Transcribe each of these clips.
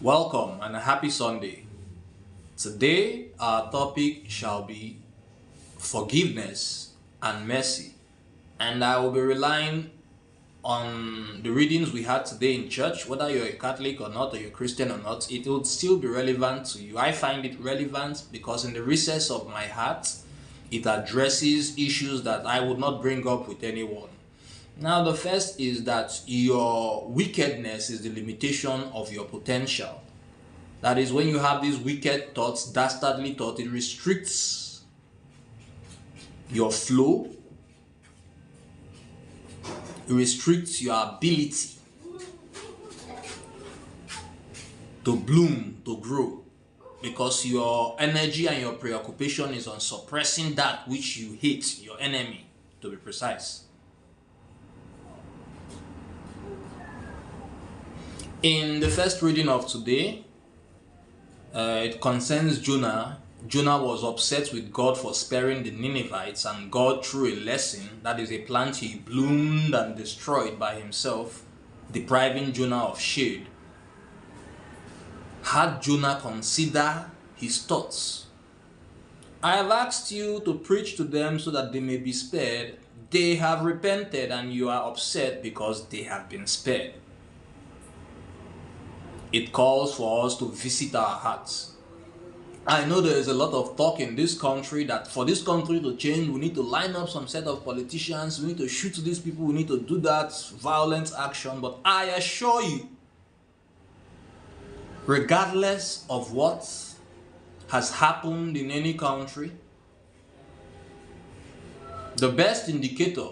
Welcome and a happy Sunday. Today, our topic shall be forgiveness and mercy, and I will be relying on the readings we had today in church. Whether you're a Catholic or not, or you're Christian or not, it will still be relevant to you. I find it relevant because in the recess of my heart, it addresses issues that I would not bring up with anyone. Now, the first is that your wickedness is the limitation of your potential. That is, when you have these wicked thoughts, dastardly thoughts, it restricts your flow, it restricts your ability to bloom, to grow, because your energy and your preoccupation is on suppressing that which you hate, your enemy, to be precise. In the first reading of today, it concerns Jonah. Jonah was upset with God for sparing the Ninevites, and God, through a lesson, that is a plant he bloomed and destroyed by himself, depriving Jonah of shade, had Jonah consider his thoughts. I have asked you to preach to them so that they may be spared. They have repented and you are upset because they have been spared. It calls for us to visit our hearts. I know there is a lot of talk in this country that for this country to change, we need to line up some set of politicians, we need to shoot these people, we need to do that violent action. But I assure you, regardless of what has happened in any country, the best indicator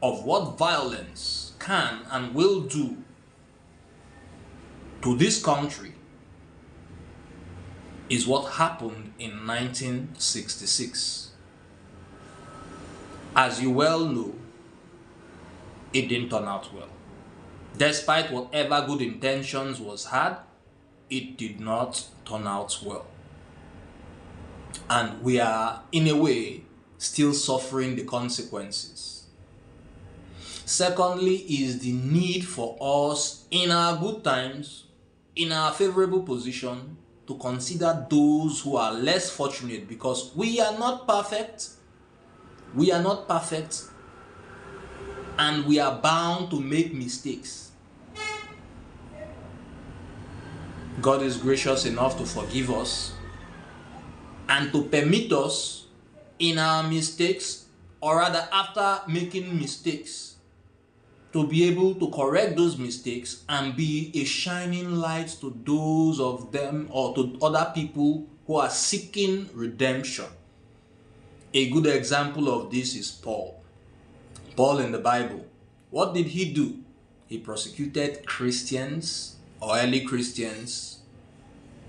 of what violence can and will do to this country is what happened in 1966. As you well know, it didn't turn out well. Despite whatever good intentions was had, it did not turn out well. And we are, in a way, still suffering the consequences. Secondly, is the need for us in our good times, in our favorable position, to consider those who are less fortunate, because we are not perfect. We are not perfect, and we are bound to make mistakes. God is gracious enough to forgive us and to permit us in our mistakes, or rather after making mistakes, to be able to correct those mistakes and be a shining light to those of them or to other people who are seeking redemption. A good example of this is Paul. Paul in the Bible. What did he do? He persecuted Christians or early Christians,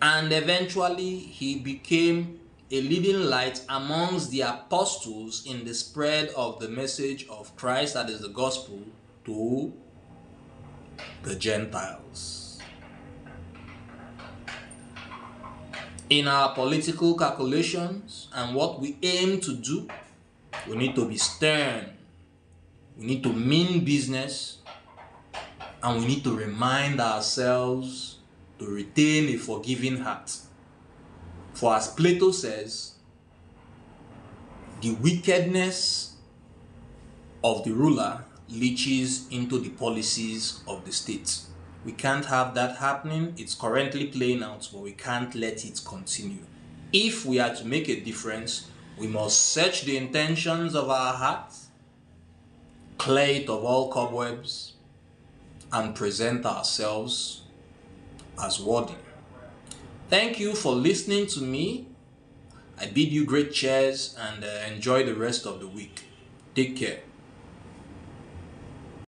and eventually he became a leading light amongst the apostles in the spread of the message of Christ, that is the gospel, to the Gentiles. In our political calculations and what we aim to do, we need to be stern, we need to mean business, and we need to remind ourselves to retain a forgiving heart. For as Plato says, the wickedness of the ruler leaches into the policies of the state. We can't have that happening. It's currently playing out, but we can't let it continue. If we are to make a difference, we must search the intentions of our hearts, clear it of all cobwebs, and present ourselves as worthy. Thank you for listening to me. I bid you great cheers and enjoy the rest of the week. Take care.